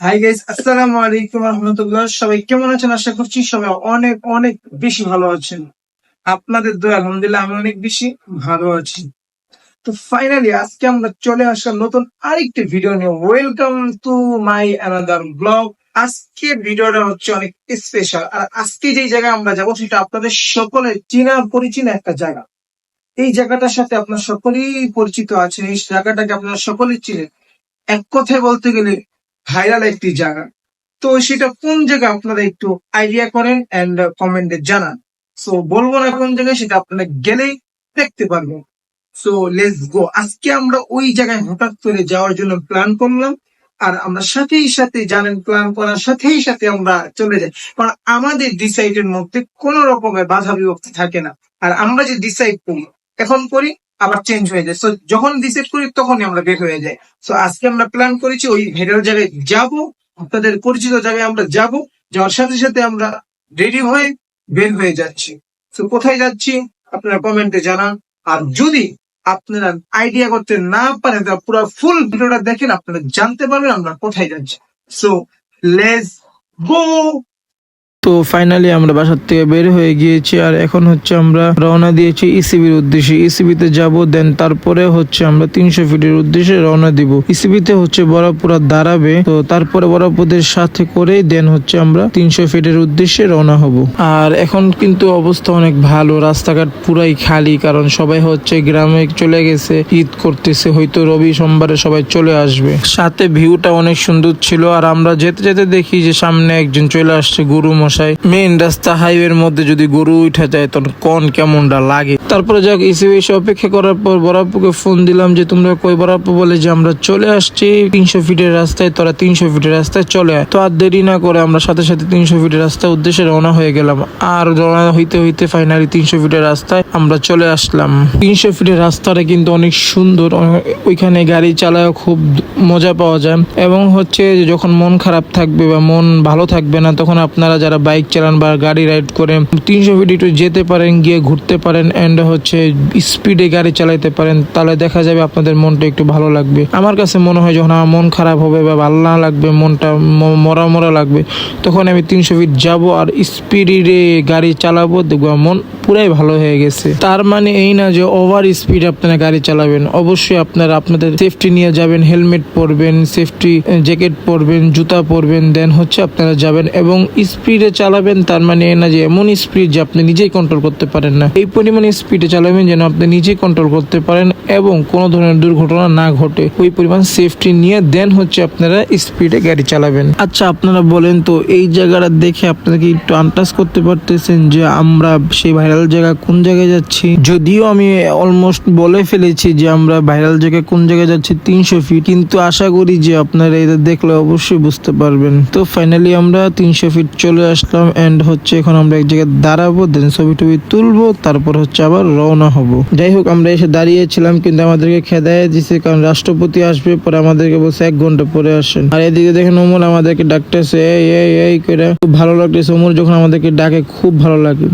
Hi guys, আসসালামু আলাইকুম রহমতুল্লাহ। সবাই কেমন আছেন? আশা করছি সবাই অনেক অনেক বেশি ভালো আছেন। আপনাদের দয়া আলহামদুলিল্লাহ আমি অনেক বেশি ভালো আছি। তো ফাইনালি আজকে আমরা চলে আসলাম নতুন আরেকটি ভিডিও নিয়ে। Welcome to my another blog. আজকে ভিডিওটা হচ্ছে অনেক স্পেশাল। আর আজকে যে জায়গায় আমরা যাবো সেটা আপনাদের সকলের চেনা পরিচিত একটা জায়গা। এই জায়গাটার সাথে আপনার সকলেই পরিচিত আছেন, এই জায়গাটাকে আপনারা সকলেই চিনেন। এক কথায় বলতে গেলে ভাইরাল একটি জায়গা। তো সেটা কোন জায়গা আপনারা একটু আইডিয়া করেন এন্ড কমেন্টে জানান। সো বলবো না কোন জায়গায়, সেটা আপনারা গেলেই দেখতে পারবেন। So let's go. আজকে আমরা ওই জায়গায় হঠাৎ করে যাওয়ার জন্য প্ল্যান করলাম। আর আমরা সাথেই সাথে জানেন, প্ল্যান করার সাথেই সাথে আমরা চলে যাই, কারণ আমাদের ডিসাইডের মধ্যে কোনো রকমের বাধা বিভক্তি থাকে না। আর আমরা যে ডিসাইড করি এখন করি, আবার চেঞ্জ হয়ে যায়। সো যখন ডিসাইড করি তখনই আমরা বের হয়ে যাই। সো আজকে আমরা প্ল্যান করেছি ওই ভেড়ার জায়গায় যাব, আপনাদের পরিচিত জায়গায় আমরা যাব। যাওয়ার সাথে সাথে আমরা রেডি হয়ে বের হয়ে যাচ্ছি। তো কোথায় যাচ্ছি আপনারা কমেন্টে জানান। আর যদি আপনারা আইডিয়া করতে না পারেন তাহলে পুরো ফুল ভিডিওটা দেখেন, আপনারা জানতে পারবেন আমরা কোথায় যাচ্ছি। So let's go. তো ফাইনালি আমরা বাসার থেকে বের হয়ে গিয়েছি আর এখন হচ্ছে আমরা রওনা দিয়েছি ইসিবির উদ্দেশ্যে। ইসিবিতে যাব, দেন তারপরে হচ্ছে আমরা 300 ফিটের উদ্দেশ্যে রওনা দিব। ইসিবিতে হচ্ছে বরফপুরা দাঁড়াবে, তো তারপরে বরফপুরদের সাথে করে দেন হচ্ছে আমরা 300 ফিটের উদ্দেশ্যে রওনা হব। আর এখন কিন্তু অবস্থা অনেক ভালো, রাস্তাঘাট পুরাই খালি, কারণ সবাই হচ্ছে গ্রামে চলে গেছে, ঈদ করতেছে, হয়তো রবি সোমবারে সবাই চলে আসবে। সাথে ভিউটা অনেক সুন্দর ছিল। আর আমরা যেতে যেতে দেখি যে সামনে একজন চলে আসছে, গরু মেইন রাস্তা হাইওয়ের মধ্যে যদি গরু উঠে যায় তখন কোন কেমনটা লাগে। তারপরে যাক ইসিবি এসে অপেক্ষা করার পর বরাপুকে ফোন দিলাম যে তোমরা কই। বরাপু বলে যে আমরা চলে আসছি 300 ফিটের রাস্তায়, তোরা 300 ফিটের রাস্তায় চলে আয়। তো আর দেরি না করে আমরা সাথে সাথে 300 ফিটের রাস্তার উদ্দেশ্যে রওনা হয়ে গেলাম। আর রওনা হইতে হইতে ফাইনালি 300 ফিটের রাস্তায় আমরা চলে আসলাম। 300 ফিটের রাস্তাটা কিন্তু অনেক সুন্দর, ওইখানে গাড়ি চালায় খুব মজা পাওয়া যায়। এবং হচ্ছে যখন মন খারাপ থাকবে বা মন ভালো থাকবে না, তখন আপনারা যারা বাইক চালান বা গাড়ি রাইড করে 300 ফিট একটু যেতে পারেন, গিয়ে ঘুরতে পারেন এন্ড হচ্ছে স্পিডে গাড়ি চালাইতে পারেন, তাহলে দেখা যাবে আপনাদের মনটা একটু ভালো লাগবে। আমার কাছে মনে হয় যখন আমার মন খারাপ হবে বা ভালো না লাগবে, মনটা মরা মরা লাগবে, তখন আমি 300 ফিট যাবো আর স্পিডে গাড়ি চালাবো, দেখবো মন পুরাই ভালো হয়ে গেছে। তার মানে এই না যে ওভার স্পিড আপনারা গাড়ি চালাবেন। অবশ্যই আপনারা আপনাদের সেফটি নিয়ে যাবেন, হেলমেট পরবেন, সেফটি জ্যাকেট পরবেন, জুতা পরবেন, দেন হচ্ছে আপনারা যাবেন এবং স্পিডে চালাবেন। তার মানে এই না যে এমন স্পিড যে আপনি নিজেই কন্ট্রোল করতে পারেন না, এই পরিমাণে স্পিডে চালাবেন যেন আপনি নিজেই কন্ট্রোল করতে পারেন এবং কোনো ধরনের দুর্ঘটনা না ঘটে। ওই পরিমাণ সেফটি নিয়ে দেন হচ্ছে আপনারা স্পিডে গাড়ি চালাবেন। আচ্ছা আপনারা বলেন তো, এই জায়গাটা দেখে আপনারা কি একটু আন্দাজ করতে পারতেছেন যে আমরা সেই ভাইরাল জায়গা কোন জায়গায় যাচ্ছি? যদিও আমি অলমোস্ট বলে ফেলেছি যে আমরা ভাইরাল জায়গায় কোন জায়গায় যাচ্ছি 300 ফিট, কিন্তু আশা করি যে আপনারা এটা দেখলে অবশ্যই বুঝতে পারবেন। তো ফাইনালি আমরা 300 ফিট চলে আসলাম এন্ড হচ্ছে এখন আমরা এক জায়গায় দাঁড়াবো, দেন ছবি টবি তুলবো, তারপর হচ্ছে আবার রওনা হব। যাই হোক আমরা এসে দাঁড়িয়েছিলাম, কিন্তু আমাদেরকে খেদায় দিছে, কারণ রাষ্ট্রপতি আসবে, পরে আমাদেরকে বলছে 1 ঘন্টা পরে আসেন। আর এদিকে দেখেন ওমর আমাদেরকে ডাকতেছে এই এই এই করে, খুব ভালো লাগতেছে। ওমর যখন আমাদেরকে ডাকে খুব ভালো লাগে।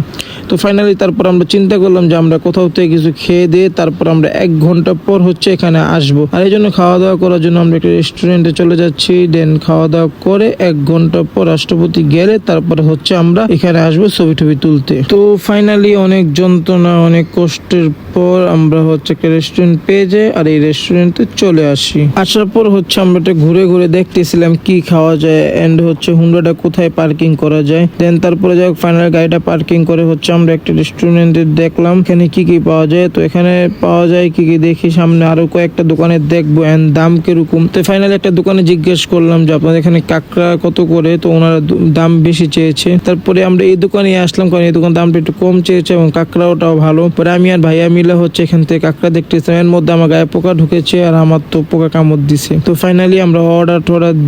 তো ফাইনালি তারপর আমরা চিন্তা করলাম যে আমরা কোথাও থেকে কিছু খেয়ে দিয়ে তারপর আমরা 1 ঘন্টা পর হচ্ছে এখানে আসবো। আর এই জন্য খাওয়া দাওয়া করার জন্য আমরা একটা রেস্টুরেন্টে চলে যাচ্ছি। দেন খাওয়া দাওয়া করে 1 ঘন্টা পর রাষ্ট্রপতি গেলে তারপরে হচ্ছে আমরা এখানে আসবো ছবি টবি তুলতে। তো ফাইনালি অনেক যন্ত্রণা অনেক কষ্টের পর আমরা হচ্ছে একটা রেস্টুরেন্ট পেয়ে যাই আর এই রেস্টুরেন্টে চলে আসি। আসার পর হচ্ছে আমরা একটা ঘুরে ঘুরে দেখতেছিলাম কি খাওয়া যায় এন্ড হচ্ছে হুন্ডাটা কোথায় পার্কিং করা যায়। দেন তারপরে যাই হোক ফাইনালি গাড়িটা পার্কিং করে হচ্ছে আমরা একটা রেস্টুরেন্টে দেখলাম এখানে কি কি পাওয়া যায়। তো এখানে পাওয়া যায় কি কি দেখি, সামনে আরো কয়েকটা দোকানে দেখবো এন্ড দাম কিরকম। তো ফাইনালি একটা দোকানে জিজ্ঞেস করলাম যে আপনাদের এখানে কাঁকড়া কত করে, তো ওনারা দাম বেশি চেয়েছে। তারপরে আমরা এই দোকানে আসলাম, কারণ এই দোকান দামটা একটু কম চেয়েছে এবং কাঁকড়াওটাও ভালো। পরে আমি আর ভাইয়া মিলে হচ্ছে এখান থেকে কাঁকড়া দেখতেছিলাম, এর মধ্যে আমার গায়ে পোকা ঢুকেছে আর আমার তো পোকা কামড় দিছে। তো ফাইনালি আমরা অর্ডার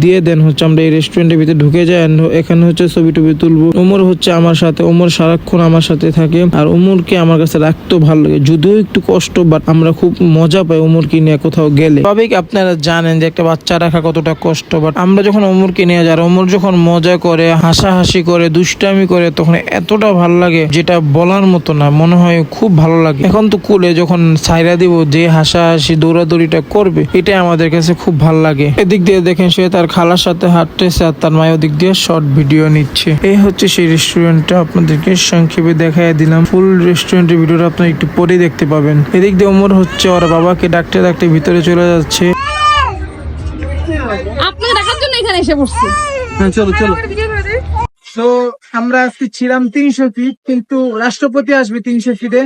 দিয়ে দেন হচ্ছে আমরা এই রেস্টুরেন্টের ভিতরে ঢুকে যাই। এখানে হচ্ছে ছবি টবি তুলবো। ওমর হচ্ছে আমার সাথে, ওমর সারাক্ষণ আমার সাথে থাকে। লাগে। আর উমরকে আমার কাছে রাখতেও ভালো লাগে, যদিও একটু কষ্ট, বাট আমরা খুব মজা পাই উমরকে নিয়ে কোথাও গেলে। স্বাভাবিক আপনারা জানেন যে একটা বাচ্চা রাখা কতটা কষ্ট, বাট আমরা যখন উমরকে নিয়ে যাই, উমর যখন মজা করে, হাসাহাসি করে, দুষ্টামি করে, তখন এতটা ভালো লাগে যেটা বলার মতো না। মনে হয় খুব ভালো লাগে। এখন তো কুলে যখন ছাইরা দিব, যে হাসাহাসি দৌড়াদৌড়িটা করবে, এটাই আমাদের কাছে খুব ভালো লাগে। এদিক দিয়ে দেখেন সে তার খালার সাথে হাঁটতেছে আর তার মায়ের দিক দিয়ে শর্ট ভিডিও নিচ্ছে। এই হচ্ছে সেই রেস্টুরেন্টটা, আপনাদেরকে সংক্ষেপে দেখাই দিলাম। ফুল রেস্টুরেন্টের ভিডিওটা আপনারা একটু পরেই দেখতে পাবেন। এদিক দিয়ে ওমর হচ্ছে ওর বাবাকে ডাকতে ডাকতে ভিতরে চলে যাচ্ছে। আপনাকে দেখার জন্য এখানে এসে পড়ছি। চলো চলো। তো আমরা আজকে ছিলাম 300 ফিট, কিন্তু রাষ্ট্রপতি আসবে 300 ফিটে।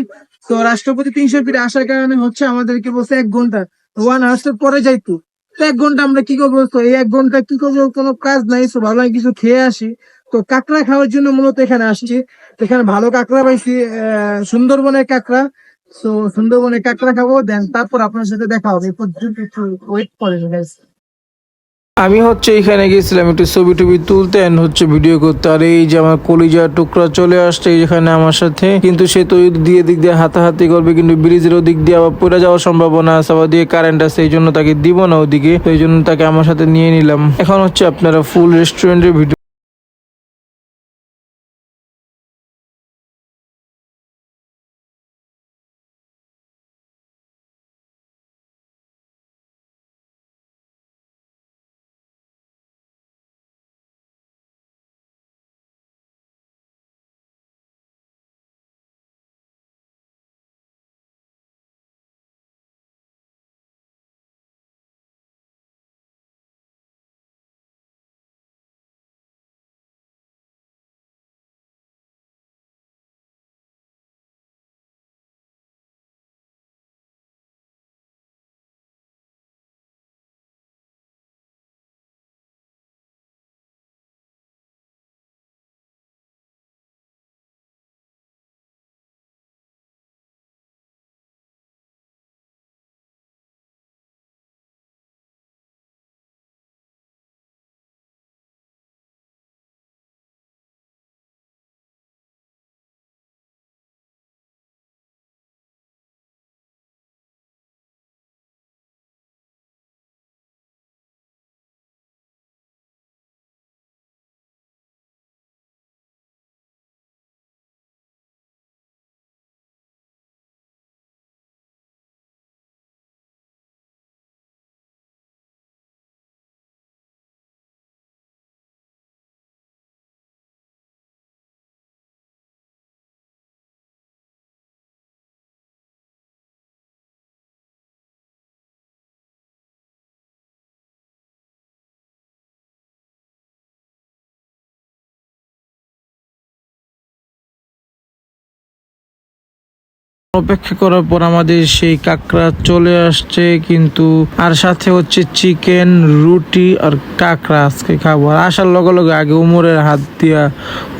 তো রাষ্ট্রপতি 300 ফিটে আসার কারণে হচ্ছে আমাদেরকে বলছে 1 ঘন্টা, 1 আওয়ার্স পরে যাইতো। তো 1 ঘন্টা আমরা কি করবো? তো এই 1 ঘন্টা কি করবো, কোনো কাজ নাই। তো ভাবলাম কিছু খেয়ে আসি। তো কাঁকড়া খাওয়ার জন্য মূলত এখানে আসছি। তো এখানে ভালো কাঁকড়া পাইছি, সুন্দরবনের কাঁকড়া। তো সুন্দরবনের কাঁকড়া খাবো, দেন তারপর আপনার সাথে দেখা হবে। এই পর্যন্ত একটু ওয়েট করে guys। আমি হচ্ছে এখানে গেছিলাম একটু ছবি টবি তুলতে and হচ্ছে ভিডিও করতে। আর এই যে আমার কলিজার টুকরা চলে আসছে এখানে আমার সাথে, কিন্তু সে তো দিক দিয়ে হাতাহাতি করবে, কিন্তু ব্রিজের ওদিক দিয়ে আবার পড়ে যাওয়ার সম্ভাবনা আছে, আবার দিয়ে কারেন্ট আছে, এই জন্য তাকে দিব না ওদিকে। তো এই জন্য তাকে আমার সাথে নিয়ে নিলাম। এখন হচ্ছে আপনারা ফুল রেস্টুরেন্টের ভিডিও অপেক্ষা করার পর আমাদের সেই কাঁকড়া চলে আসছে, কিন্তু আর সাথে হচ্ছে চিকেন, রুটি আর কাঁকড়া আজকে খাবো। আর আসার লগে লগে আগে উমরের হাত দিয়া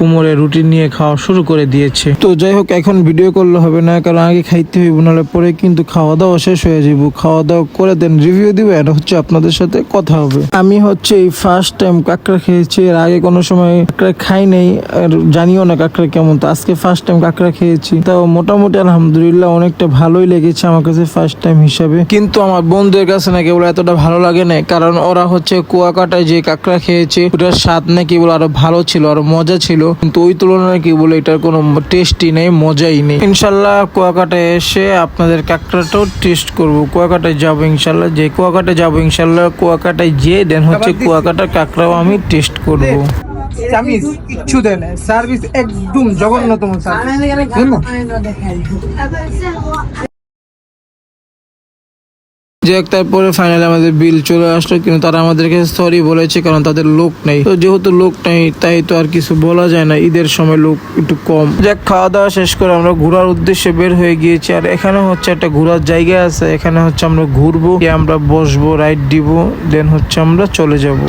উমরের রুটি নিয়ে খাওয়া শুরু করে দিয়েছে। তো যাই হোক, এখন ভিডিও করলে হবে না, কারণ আগে খাইতে হইব, নাহলে পরে কিন্তু খাওয়া দাওয়া শেষ হয়ে যাব। খাওয়া দাওয়া করে দেন রিভিউ দিব, এটা হচ্ছে আপনাদের সাথে কথা হবে। আমি হচ্ছে এই ফার্স্ট টাইম কাঁকড়া খেয়েছি, এর আগে কোনো সময় কাঁকড়া খাই নাই, আর জানিও না কাঁকড়া কেমন। তো আজকে ফার্স্ট টাইম কাঁকড়া খেয়েছি, তাও মোটামুটি আলহামদুলিল্লাহ অনেকটা ভালোই লেগেছে আমার কাছে ফার্স্ট টাইম হিসাবে। কিন্তু আমার বন্ধুদের কাছে নাকি বলে এতটা ভালো লাগে না, কারণ ওরা হচ্ছে কুয়াকাটায় যে কাঁকড়া খেয়েছে ওটার স্বাদ নাকি বলে আরো ভালো ছিল, আরো মজা ছিল, কিন্তু ওই তুলনায় কি বলে এটার কোনো টেস্টই নেই, মজাই নেই। ইনশাল্লাহ কুয়াকাটায় এসে আপনাদের কাঁকড়াটাও টেস্ট করব। কুয়াকাটায় যাবো ইনশাল্লাহ, যে কুয়াকাটায় যাবো ইনশাল্লাহ, কুয়াকাটায় যেয়ে দেন হচ্ছে কুয়াকাটার কাঁকড়াও আমি টেস্ট করব। সার্ভিস কিচ্ছু দেয় না, সার্ভিস একদম জঘন্যতম সার্ভিস। যে তারপরে ফাইনালি আমাদের বিল চলে আসলো, কিন্তু তারা আমাদেরকে সরি বলেছে, কারণ তাদের লোক নেই। তো যেহেতু লোক নেই তাই তো আর কিছু বলা যায় না, ঈদের সময় লোক একটু কম। যাক, খাওয়া দাওয়া শেষ করে আমরা ঘোরার উদ্দেশ্যে বের হয়ে গিয়েছি। আর এখানে হচ্ছে একটা ঘোরার জায়গা আছে, এখানে হচ্ছে আমরা ঘুরবো, আমরা বসবো, রাইড দিব, দেন হচ্ছে আমরা চলে যাব।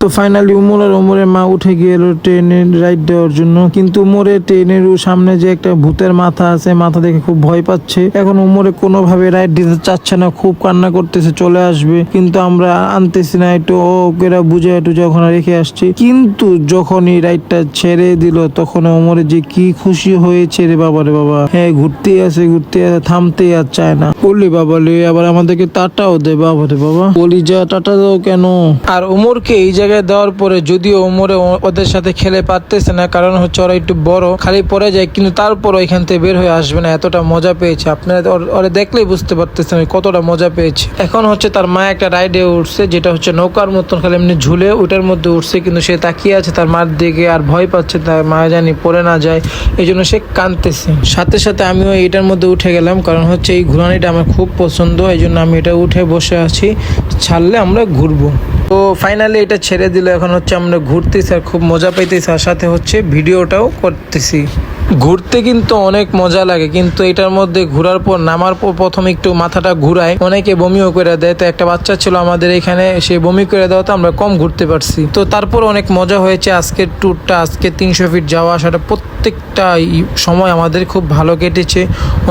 তো তো ফাইনালি উমর আর ওমরের মা উঠে গেল ট্রেনের রাইড দেওয়ার জন্য, কিন্তু উমরের ট্রেনের সামনে যে একটা ভূতের মাথা আছে, মাথা দেখে খুব ভয় পাচ্ছে। এখন উমরে কোনোভাবে রাইড দিতে চাচ্ছে না, খুব কান্না করতেছে চলে আসবে, কিন্তু আমরা আনতেছি না, একটু ওকেরা বুঝে একটু যখন রেখে আসছি। কিন্তু যখন এই রাইডটা ছেড়ে দিল তখন ওমরে যে কি খুশি হয়েছে রে বাবা রে বাবা। হ্যাঁ, ঘুরতেই আছে থামতেই আর চায় না। বললি বাবা লে আবার আমাদেরকে টাটাও দে বাবা রে বাবা, বলি যা টাটা দাও কেন। আর ওমরকে এই জায়গায় দেওয়ার পরে যদিও ওমরে ওদের সাথে খেলে পারতেছে না, কারণ হচ্ছে ওরা একটু বড়, খালি পড়ে যায়, কিন্তু তারপর এখান থেকে বের হয়ে আসবে না, এতটা মজা পেয়েছে। আপনারা ওরা দেখলেই বুঝতে পারতেছেন কতটা মজা পেয়েছে। এখন হচ্ছে তার মা একটা রাইডে উঠছে, যেটা হচ্ছে নৌকার মতন, খালি এমনি ঝুলে ওটার মধ্যে উঠছে, কিন্তু সে তাকিয়ে আছে তার মার দিকে আর ভয় পাচ্ছে তার মা জানি পড়ে না যায়, এই জন্য সে কাঁদতেছে। সাথে সাথে আমিও এটার মধ্যে উঠে গেলাম, কারণ হচ্ছে এই ঘোরানিটা আমার খুব পছন্দ, এই জন্য আমি এটা উঠে বসে আছি, ছাড়লে আমরা ঘুরবো। তো ফাইনালি এটা ছেড়ে দিল, এখন হচ্ছে আমরা ঘুরতেছি আর খুব মজা পাইতেছি, আর সাথে হচ্ছে ভিডিওটাও করতেছি। ঘুরতে কিন্তু অনেক মজা লাগে, কিন্তু এটার মধ্যে ঘোরার পর নামার পর প্রথমে একটু মাথাটা ঘুরায়, অনেকে বমিও করে দেয়। তো একটা বাচ্চা ছিল আমাদের এখানে, সে বমি করে দেওয়াতে আমরা কম ঘুরতে পারছি। তো তারপর অনেক মজা হয়েছে আজকের ট্যুরটা, আজকে 300 ফিট যাওয়া আসাটা প্রত্যেকটা সময় আমাদের খুব ভালো কেটেছে,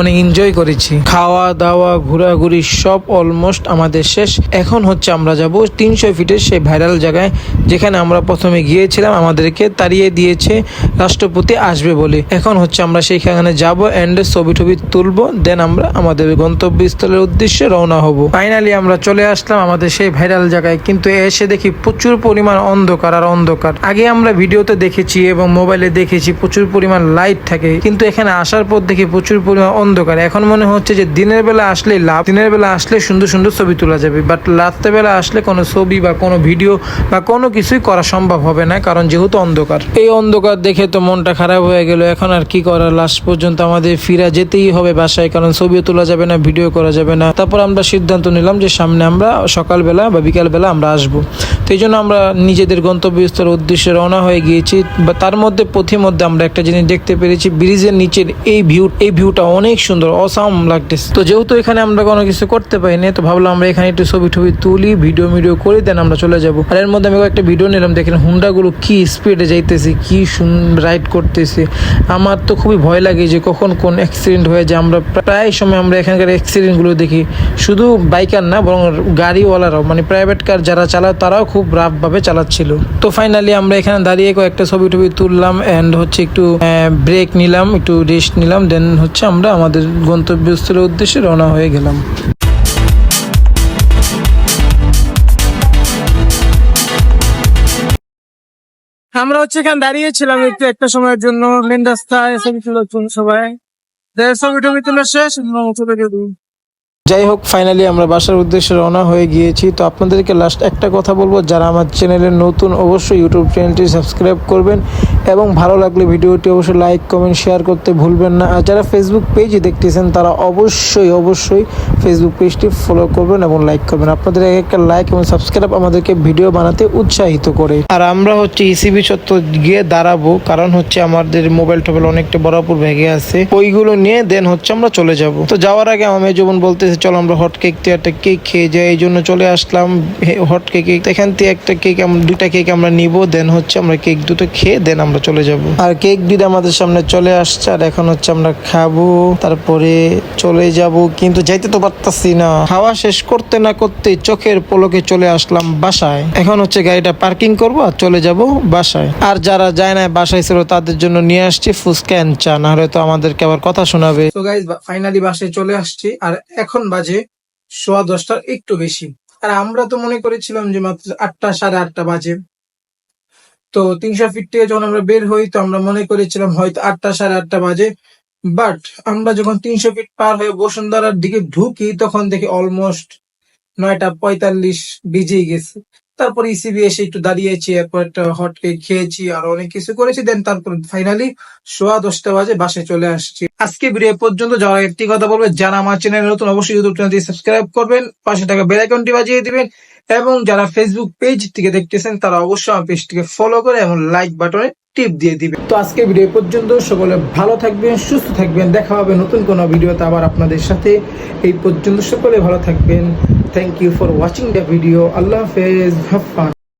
অনেক এনজয় করেছি। খাওয়া দাওয়া ঘোরাঘুরি সব অলমোস্ট আমাদের শেষ। এখন হচ্ছে আমরা যাব 300 ফিটের সেই ভাইরাল জায়গায়, যেখানে আমরা প্রথমে গিয়েছিলাম, আমাদেরকে তাড়িয়ে দিয়েছে রাষ্ট্রপতি আসবে বলে। এখন হচ্ছে আমরা সেইখানে যাব এন্ড ছবি টবি তুলবো, দেন আমরা আমাদের গন্তব্যস্থলের উদ্দেশ্যে রওনা হব। ফাইনালি আমরা চলে আসলাম আমাদের সেই ভাইরাল জায়গায়, কিন্তু এসে দেখি প্রচুর পরিমাণ অন্ধকার আর অন্ধকার। আগে আমরা ভিডিওতে দেখেছি এবং মোবাইলে দেখেছি প্রচুর পরিমাণ লাইট থাকে, কিন্তু এখানে আসার পর দেখি প্রচুর পরিমাণ অন্ধকার। এখন মনে হচ্ছে যে দিনের বেলা আসলে লাভ, দিনের বেলা আসলে সুন্দর সুন্দর ছবি তোলা যাবে, বাট রাত্রে বেলা আসলে কোনো ছবি বা কোনো ভিডিও বা কোনো কিছুই করা সম্ভব হবে না, কারণ যেহেতু অন্ধকার। এই অন্ধকার দেখে তো মনটা খারাপ হয়ে গেল। এখন আর কি করার, লাস্ট পর্যন্ত আমাদের ফিরা যেতেই হবে বাসায়, কারণ ছবিও তোলা যাবে না, ভিডিও করা যাবে না। তারপর আমরা সিদ্ধান্ত নিলাম যে সামনে আমরা সকালবেলা বা বিকালবেলা আমরা আসবো। তো এই জন্য আমরা নিজেদের গন্তব্যস্থলের উদ্দেশ্যে রওনা হয়ে গিয়েছি। বা তার মধ্যে পথিমধ্যে আমরা একটা জিনিস দেখতে পেরেছি, ব্রিজের নিচের এই ভিউটা অনেক সুন্দর, অসাম লাগতেছে। তো যেহেতু এখানে আমরা কোনো কিছু করতে পারিনি, তো ভাবলাম আমরা এখানে একটু ছবি টবি তুলি, ভিডিও করে দেন আমরা চলে যাব। আর এর মধ্যে আমি একটা ভিডিও নিলাম, দেখেন হুন্ডাগুলো কি স্পিডে যাইতেছে, কি রাইড করতেছে। আমার তো খুবই ভয় লাগে যে কখন কোন অ্যাক্সিডেন্ট হয়ে যায়। আমরা প্রায় সময় আমরা এখানকার অ্যাক্সিডেন্টগুলো দেখি, শুধু বাইকার না বরং গাড়িওয়ালারাও, মানে প্রাইভেট কার যারা চালায় তারাও খুব রাফভাবে চালাচ্ছিল। তো ফাইনালি আমরা এখানে দাঁড়িয়ে কয়েকটা ছবি টবি তুললাম অ্যান্ড হচ্ছে একটু ব্রেক নিলাম, একটু রেস্ট নিলাম, দেন হচ্ছে আমরা আমাদের গন্তব্যস্থলের উদ্দেশ্যে রওনা হয়ে গেলাম। আমরা হচ্ছে এখানে দাঁড়িয়েছিলাম একটু একটা সময়ের জন্য, মেন রাস্তায় ছবি তোলার জন্য সবাই। ছবি টবি তোলা শেষ, চলে গেল। যাই হোক, ফাইনালি আমরা বাসার উদ্দেশ্যে রওনা হয়ে গিয়েছি। তো আপনাদেরকে লাস্ট একটা কথা বলবো, যারা আমার চ্যানেলে নতুন অবশ্যই ইউটিউব চ্যানেলটি সাবস্ক্রাইব করবেন, এবং ভালো লাগলে ভিডিওটি অবশ্যই লাইক কমেন্ট শেয়ার করতে ভুলবেন না। আর যারা ফেসবুক পেজে দেখতেছেন তারা অবশ্যই ফেসবুক পেজটি ফলো করবেন এবং লাইক করবেন। আপনাদের একটা লাইক এবং সাবস্ক্রাইব আমাদেরকে ভিডিও বানাতে উৎসাহিত করে। আর আমরা হচ্ছে ইসিবি চত্বর গিয়ে দাঁড়াবো, কারণ হচ্ছে আমাদের মোবাইল টোবাইল অনেকটা বরাবর ভেঙে আছে, ওইগুলো নিয়ে দেন হচ্ছে আমরা চলে যাব। তো যাওয়ার আগে আমার জীবন বলতে চলো আমরা হট কেক দিয়ে একটা কেক খেয়ে যাই, এই জন্য চলে আসলাম হট কেক। এখান থেকে একটা কেক, দুটা কেক আমরা নিব, দেন হচ্ছে আমরা কেক দুটো খেয়ে দেন আমরা চলে যাব। আর কেক দুটো আমাদের সামনে চলে আসছে, আর এখন হচ্ছে আমরা খাবো, তারপরে চলে যাব। কিন্তু যাইতে তো পারতাছি না, খাওয়া শেষ করতে না করতে চোখের পলকে চলে আসলাম বাসায়। এখন হচ্ছে গাড়িটা পার্কিং করবো আর চলে যাব বাসায়। আর যারা যায় না বাসায় ছিল তাদের জন্য নিয়ে আসছি ফুচকা এন্ড চা, না হলে তো আমাদেরকে আবার কথা শোনাবে। তো গাইস ফাইনালি বাসায় চলে আসছি, আর এখন বাজে 10:15 একটু বেশি। আর আমরা তো মনে করেছিলাম যে মাত্র 8টা 8:30 বাজে। তো 300 ফিট থেকে যখন আমরা বের হই, তো আমরা মনে করেছিলাম হয়তো 8টা 8:30 বাজে। বাট আমরা যখন 300 ফিট পার হয়ে বসুন্ধরার দিকে ঢুকি, তখন দেখি অলমোস্ট 9:45 বেজেই গেছে। তারপর ইসিবি এসে একটু দাঁড়িয়েছি, এরপর একটা হট কেক খেয়েছি আর অনেক কিছু করেছি, দেন তারপর ফাইনালি 10:15 বাজে বাসায় চলে আসছি। আজকে ভিডিও পর্যন্ত যাওয়ার একটি কথা বলবো, যারা আমার চ্যানেল নতুন অবশ্যই ইউটিউব চ্যানেলটি সাবস্ক্রাইব করবেন, পাশে থাকা বেল আইকনটি বাজিয়ে দিবেন, এবং যারা ফেসবুক পেজ থেকে দেখতেছেন তারা অবশ্যই আমার পেজটিকে ফলো করে এবং লাইক বাটনে টিপ দিয়ে দিবেন। তো আজকে ভিডিও পর্যন্ত, সকলে ভালো থাকবেন, সুস্থ থাকবেন, দেখা হবে নতুন কোনো ভিডিওতে আবার আপনাদের সাথে। এই পর্যন্ত সকলে ভালো থাকবেন। Thank you for watching the video. আল্লাহ হাফেজ, হ্যাভ ফান।